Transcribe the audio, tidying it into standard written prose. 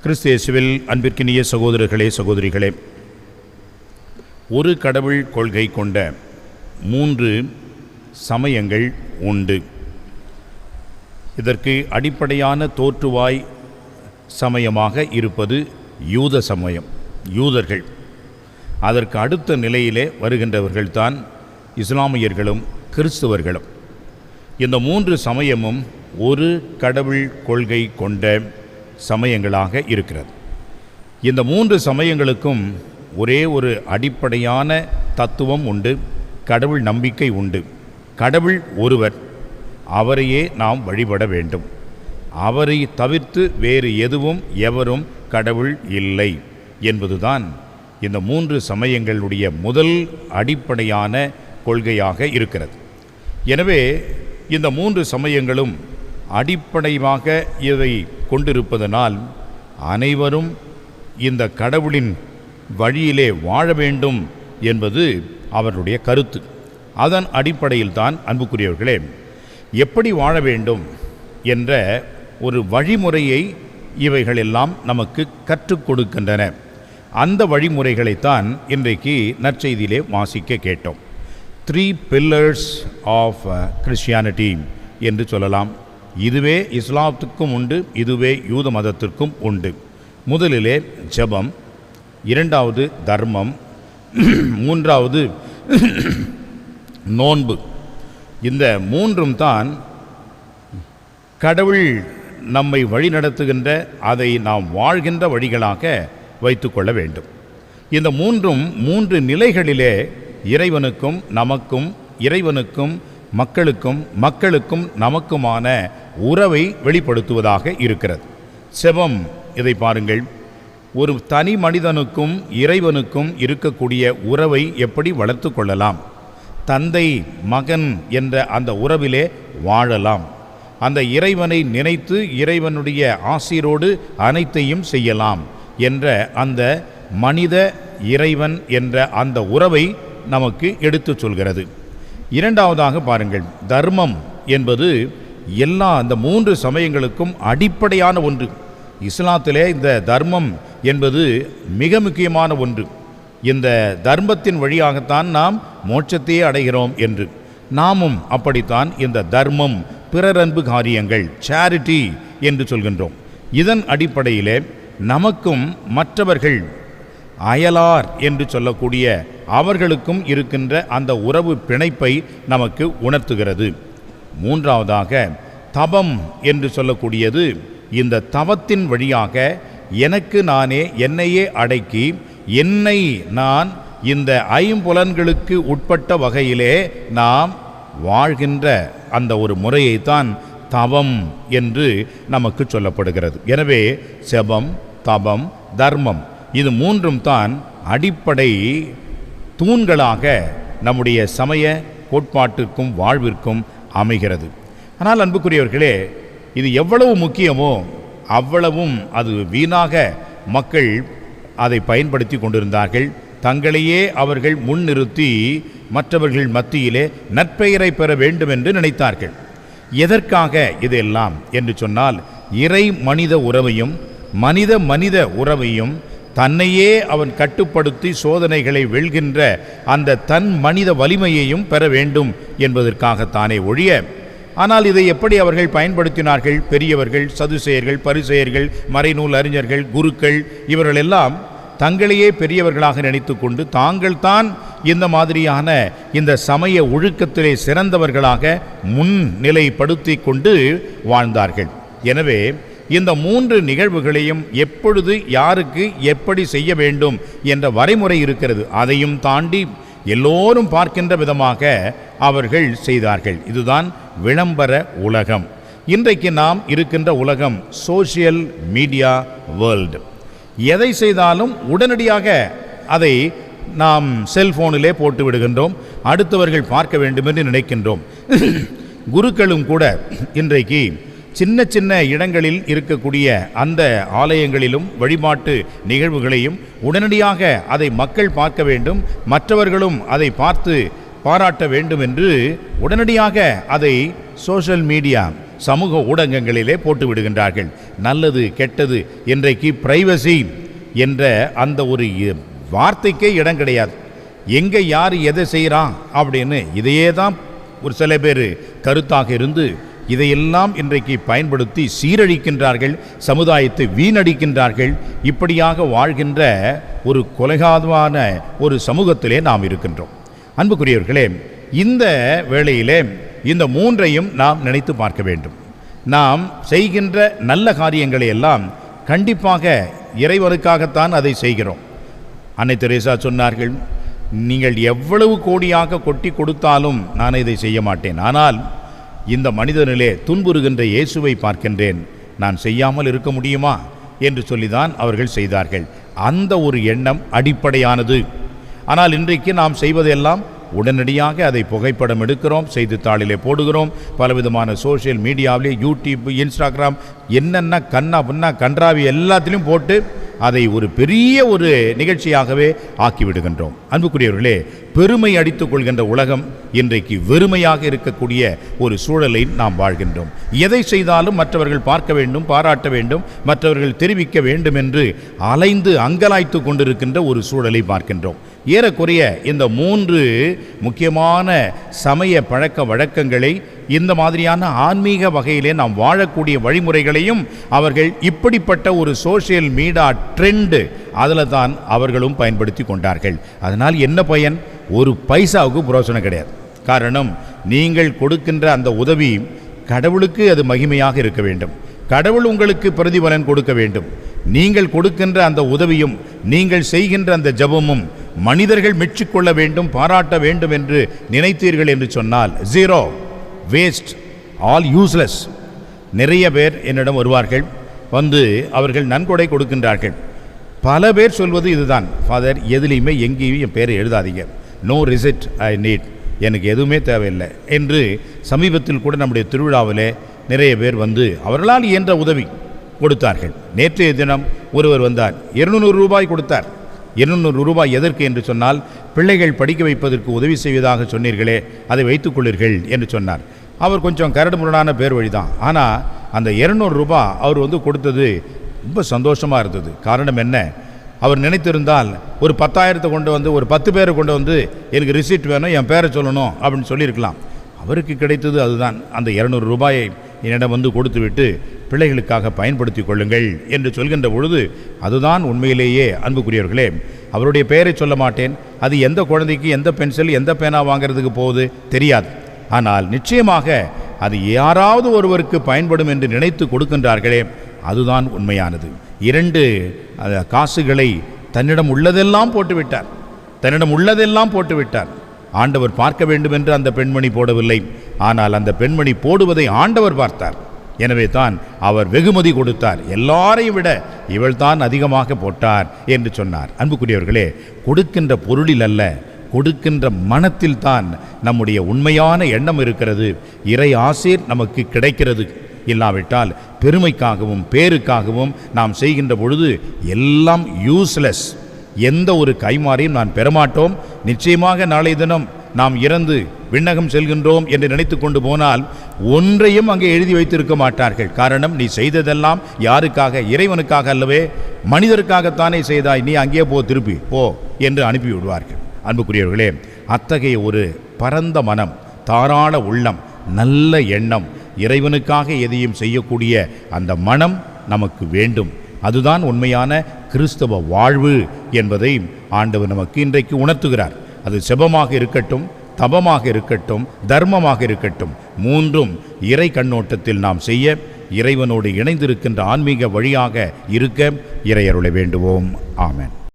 கிறிஸ்து இயேசுவில் அன்பிற்கினிய சகோதரர்களே, சகோதரிகளே, ஒரு கடவுள் கொள்கை கொண்ட 3 சமயங்கள் உண்டு. இதற்கு அடிப்படையான தோற்றுவாய் சமயமாக இருப்பது யூத சமயம், யூதர்கள். அதற்கு அடுத்த நிலையிலே வருகின்றவர்கள்தான் இஸ்லாமியர்களும் கிறிஸ்துவர்களும். இந்த 3 சமயமும் ஒரு கடவுள் கொள்கை கொண்ட சமயங்களாக இருக்கிறது. இந்த 3 சமயங்களுக்கும் ஒரே ஒரு அடிப்படையான தத்துவம் உண்டு, கடவுள் நம்பிக்கை உண்டு. கடவுள் ஒருவர், அவரையே நாம் வழிபட வேண்டும். அவரை தவிர்த்து வேறு எதுவும் எவரும் கடவுள் இல்லை என்பதுதான் இந்த 3 சமயங்களுடைய முதல் அடிப்படையான கொள்கையாக இருக்கிறது. எனவே இந்த 3 சமயங்களும் அடிப்படையாக இதை கொண்டிருப்பதனால் அனைவரும் இந்த கடவுளின் வழியிலே வாழ வேண்டும் என்பது அவர்களுடைய கருத்து. அதன் அடிப்படையில் தான் அன்புக்குரியவர்களே, எப்படி வாழ வேண்டும் என்ற ஒரு வழிமுறையை இவைகளெல்லாம் நமக்கு கற்றுக் கொடுக்கின்றன. அந்த வழிமுறைகளைத்தான் இன்றைக்கு நற்செய்தியிலே வாசிக்க கேட்டோம். 3 pillars of Christianity என்று சொல்லலாம். இதுவே இஸ்லாத்துக்கும் உண்டு, இதுவே யூத மதத்திற்கும் உண்டு. முதலிலே ஜெபம், 2வது தர்மம், 3வது நோன்பு. இந்த 3ம் தான் கடவுள் நம்மை வழிநடத்துகின்ற, அதை நாம் வாழ்கின்ற வழிகளாக வைத்து கொள்ள வேண்டும். இந்த 3ம் 3 நிலைகளிலே இறைவனுக்கும் நமக்கும், இறைவனுக்கும் மக்களுக்கும், மக்களுக்கும் நமக்குமான உறவை வெளிப்படுத்துவதாக இருக்கிறது. செபம், இதை பாருங்கள், ஒரு தனி மனிதனுக்கும் இறைவனுக்கும் இருக்கக்கூடிய உறவை எப்படி வளர்த்து கொள்ளலாம், தந்தை மகன் என்ற அந்த உறவிலே வாழலாம், அந்த இறைவனை நினைத்து இறைவனுடைய ஆசீரோடு அனைத்தையும் செய்யலாம் என்ற அந்த மனித இறைவன் என்ற அந்த உறவை நமக்கு எடுத்து சொல்கிறது. 2வதாக பாருங்கள், தர்மம் என்பது எல்லா அந்த 3 சமயங்களுக்கும் அடிப்படையான ஒன்று. இஸ்லாத்திலே இந்த தர்மம் என்பது மிக முக்கியமான ஒன்று. இந்த தர்மத்தின் வழியாகத்தான் நாம் மோட்சத்தையே அடைகிறோம் என்று. நாமும் அப்படித்தான் இந்த தர்மம், பிறரன்பு காரியங்கள், சேரிட்டி என்று சொல்கின்றோம். இதன் அடிப்படையிலே நமக்கும் மற்றவர்கள், அயலார் என்று சொல்லக்கூடிய அவர்களுக்கும் இருக்கின்ற அந்த உறவு பிணைப்பை நமக்கு உணர்த்துகிறது. 3வதாக தபம் என்று சொல்லக்கூடியது, இந்த தவத்தின் வழியாக எனக்கு நானே என்னையே அடக்கி, என்னை நான் இந்த 5 புலன்களுக்கு உட்பட்ட வகையிலே நாம் வாழ்கின்ற அந்த ஒரு முறையைத்தான் தவம் என்று நமக்கு சொல்லப்படுகிறது. எனவே செபம், தபம், தர்மம், இது 3ம் தான் அடிப்படை தூண்களாக நம்முடைய சமய கோட்பாட்டிற்கும் வாழ்விற்கும் அமைகிறது. ஆனால் அன்புக்குரியவர்களே, இது எவ்வளவு முக்கியமோ அவ்வளவும் அது வீணாக மக்கள் அதை பயன்படுத்தி கொண்டிருந்தார்கள். தங்களையே அவர்கள் முன்னிறுத்தி மற்றவர்கள் மத்தியிலே நற்பெயரை பெற வேண்டும் என்று நினைத்தார்கள். எதற்காக இதெல்லாம் என்று சொன்னால், இறை மனித உறவையும் மனித மனித உறவையும் தன்னையே அவன் கட்டுப்படுத்தி சோதனைகளை வெல்கின்ற அந்த தன் மனித வலிமையையும் பெற வேண்டும் என்பதற்காகத்தானே ஒழிய. ஆனால் இதை எப்படி அவர்கள் பயன்படுத்தினார்கள்? பெரியவர்கள், சதுசேயர்கள், பரிசேயர்கள், மறைநூல் அறிஞர்கள், குருக்கள், இவர்களெல்லாம் தங்களையே பெரியவர்களாக நினைத்து கொண்டு தாங்கள் தான் இந்த மாதிரியான இந்த சமய ஒழுக்கத்திலே சிறந்தவர்களாக முன்னிலைப்படுத்தி கொண்டு வாழ்ந்தார்கள். எனவே இந்த 3 நிகழ்வுகளையும் எப்பொழுது யாருக்கு எப்படி செய்ய வேண்டும் என்ற வரைமுறை இருக்கிறது. அதையும் தாண்டி எல்லோரும் பார்க்கின்ற விதமாக அவர்கள் செய்தார்கள். இதுதான் விளம்பர உலகம். இன்றைக்கு நாம் இருக்கின்ற உலகம் சோஷியல் மீடியா வேர்ல்டு. எதை செய்தாலும் உடனடியாக அதை நாம் செல்போனிலே போட்டு விடுகின்றோம், அடுத்தவர்கள் பார்க்க வேண்டும் என்று நினைக்கின்றோம். குருக்களும் கூட இன்றைக்கு சின்ன சின்ன இடங்களில் இருக்கக்கூடிய அந்த ஆலயங்களிலும் வழிபாட்டு நிகழ்வுகளையும் உடனடியாக அதை மக்கள் பார்க்க வேண்டும், மற்றவர்களும் அதை பார்த்து பாராட்ட வேண்டும் என்று உடனடியாக அதை சோஷியல் மீடியா சமூக ஊடகங்களிலே போட்டு விடுகின்றார்கள். நல்லது கெட்டது, இன்றைக்கு பிரைவசி என்ற அந்த ஒரு வார்த்தைக்கே இடம் கிடையாது. எங்கே யார் எதை செய்கிறான் அப்படின்னு இதையே தான் ஒரு சில பேர் கருத்தாக இருந்து இதையெல்லாம் இன்றைக்கு பயன்படுத்தி சீரழிக்கின்றார்கள், சமுதாயத்தை வீணடிக்கின்றார்கள். இப்படியாக வாழ்கின்ற ஒரு கொலைகாதவான ஒரு சமூகத்திலே நாம் இருக்கின்றோம். அன்புக்குரியவர்களே, இந்த வேளையிலே இந்த மூன்றையும் நாம் நினைத்து பார்க்க வேண்டும். நாம் செய்கின்ற நல்ல காரியங்களை எல்லாம் கண்டிப்பாக இறைவனுக்காகத்தான் அதை செய்கிறோம். அன்னை தெரேசா சொன்னார்கள், நீங்கள் எவ்வளவு கோடியாக கொட்டி கொடுத்தாலும் நான் இதை செய்ய மாட்டேன், ஆனால் இந்த மனிதனிலே துன்புறுகின்ற இயேசுவை பார்க்கின்றேன், நான் செய்யாமல் இருக்க முடியுமா என்று சொல்லிதான் அவர்கள் செய்தார்கள். அந்த ஒரு எண்ணம் அடிப்படையானது. ஆனால் இன்றைக்கு நாம் செய்வதெல்லாம் உடனடியாக அதை புகைப்படம் எடுக்கிறோம், செய்தித்தாளிலே போடுகிறோம், பலவிதமான சோஷியல் மீடியாவிலே, யூடியூப், இன்ஸ்டாகிராம், என்னென்ன கண்ணா புண்ணா கன்றாவி எல்லாத்திலையும் போட்டு அதை ஒரு பெரிய ஒரு நிகழ்ச்சியாகவே ஆக்கிவிடுகின்றோம். அன்புக்குரியவர்களே, பெருமை அடித்துக் கொள்கின்ற உலகம் இன்றைக்கு வெறுமையாக இருக்கக்கூடிய ஒரு சூழலை நாம் வாழ்கின்றோம். எதை செய்தாலும் மற்றவர்கள் பார்க்க வேண்டும், பாராட்ட வேண்டும், மற்றவர்கள் தெரிவிக்க வேண்டும் என்று அலைந்து அங்கலாய்த்து கொண்டிருக்கின்ற ஒரு சூழலை பார்க்கின்றோம். ஏறக்குறைய இந்த 3 முக்கியமான சமய பழக்க வழக்கங்களை, இந்த மாதிரியான ஆன்மீக வகையிலே நாம் வாழக்கூடிய வழிமுறைகளையும் அவர்கள் இப்படிப்பட்ட ஒரு சோஷியல் மீடியா ட்ரெண்டு அதில் தான் அவர்களும் பயன்படுத்தி கொண்டார்கள். அதனால் என்ன பயன்? ஒரு பைசாவுக்கு புரோசனம் கிடையாது. காரணம், நீங்கள் கொடுக்கின்ற அந்த உதவி கடவுளுக்கு அது மகிமையாக இருக்க வேண்டும், கடவுள் உங்களுக்கு பிரதிபலன் கொடுக்க வேண்டும். நீங்கள் கொடுக்கின்ற அந்த உதவியும் நீங்கள் செய்கின்ற அந்த ஜபமும் மனிதர்கள் மெச்சிக்கொள்ள வேண்டும், பாராட்ட வேண்டும் என்று நினைத்தீர்கள் என்று சொன்னால் ஜீரோ, வேஸ்ட், ஆல் யூஸ்லெஸ். நிறைய பேர் என்னிடம் வருவார்கள், வந்து அவர்கள் நன்கொடை கொடுக்கின்றார்கள். பல பேர் சொல்வது இதுதான், ஃபாதர் எதுலேயுமே எங்கேயும் என் பேரை எழுதாதீங்க, நோ ரிசிட் ஐ நீட், எனக்கு எதுவுமே தேவையில்லை என்று. சமீபத்தில் கூட நம்முடைய திருவிழாவிலே நிறைய பேர் வந்து அவர்களால் இயன்ற உதவி கொடுத்தார்கள். நேற்றைய தினம் ஒருவர் வந்தார், 200 ரூபாய் கொடுத்தார். 200 ரூபாய் எதற்கு என்று சொன்னால், பிள்ளைகள் படிக்க வைப்பதற்கு உதவி செய்வதாக சொன்னீர்களே, அதை வைத்துக்கொள்ளீர்கள் என்று சொன்னார். அவர் கொஞ்சம் கரடு முரடான பேர் வழி தான், ஆனால் அந்த 200 ரூபாய் அவர் வந்து கொடுத்தது ரொம்ப சந்தோஷமாக இருந்தது. காரணம் என்ன? அவர் நினைத்திருந்தால் ஒரு 10,000 கொண்டு வந்து, ஒரு 10 பேரை கொண்டு வந்து எனக்கு ரிசிப்ட் வேணும், என் பேரை சொல்லணும் அப்படின்னு சொல்லியிருக்கலாம். அவருக்கு கிடைத்தது அதுதான். அந்த 200 ரூபாயை என்னிடம் வந்து கொடுத்து விட்டு பிள்ளைகளுக்காக பயன்படுத்தி கொள்ளுங்கள் என்று சொல்கின்ற பொழுது, அதுதான் உண்மையிலேயே அன்புக்குரியவர்களே, அவருடைய பெயரை சொல்ல மாட்டேன், அது எந்த குழந்தைக்கு எந்த பென்சில் எந்த பேனா வாங்கிறதுக்கு போகுது தெரியாது. ஆனால் நிச்சயமாக அது யாராவது ஒருவருக்கு பயன்படும் என்று நினைத்து கொடுக்கின்றார்களே, அதுதான் உண்மையானது. 2 காசுகளை தன்னிடம் உள்ளதெல்லாம் போட்டுவிட்டார், தன்னிடம் உள்ளதெல்லாம் போட்டுவிட்டார். ஆண்டவர் பார்க்க வேண்டும் என்று அந்த பெண்மணி போடவில்லை, ஆனால் அந்த பெண்மணி போடுவதை ஆண்டவர் பார்த்தார். எனவே தான் அவர் வெகுமதி கொடுத்தார், எல்லாரையும் விட இவள் தான் அதிகமாக போட்டார் என்று சொன்னார். அன்புக்குரியவர்களே, கொடுக்கின்ற பொருளில் அல்ல, கொடுக்கின்ற மனத்தில் தான் நம்முடைய உண்மையான எண்ணம் இருக்கிறது. இறை ஆசீர் நமக்கு கிடைக்கிறது. இல்லாவிட்டால் பெருமைக்காகவும் பேருக்காகவும் நாம் செய்கின்ற பொழுது எல்லாம் யூஸ்லெஸ். எந்த ஒரு கைமாறையும் நான் பெறமாட்டோம். நிச்சயமாக நாளை தினம் நாம் இறந்து விண்ணகம் செல்கின்றோம் என்று நினைத்து கொண்டு போனால் ஒன்றையும் அங்கே எழுதி வைத்திருக்க மாட்டார்கள். காரணம், நீ செய்ததெல்லாம் யாருக்காக? இறைவனுக்காக அல்லவே, மனிதருக்காகத்தானே செய்தாய், நீ அங்கே போ, திருப்பி போ என்று அனுப்பி விடுவார்கள். அன்புக்குரியவர்களே, அத்தகைய ஒரு பரந்த மனம், தாராள உள்ளம், நல்ல எண்ணம், இறைவனுக்காக எதையும் செய்யக்கூடிய அந்த மனம் நமக்கு வேண்டும். அதுதான் உண்மையான கிறிஸ்தவ வாழ்வு என்பதை ஆண்டவர் நமக்கு இன்றைக்கு உணர்த்துகிறார். அது செபமாக இருக்கட்டும், தபமாக இருக்கட்டும், தர்மமாக இருக்கட்டும், மூன்றும் இறை கண்ணோட்டத்தில் நாம் செய்ய, இறைவனோடு இணைந்திருக்கின்ற ஆன்மீக வழியாக இருக்க இறையருளை வேண்டுவோம். ஆமென்.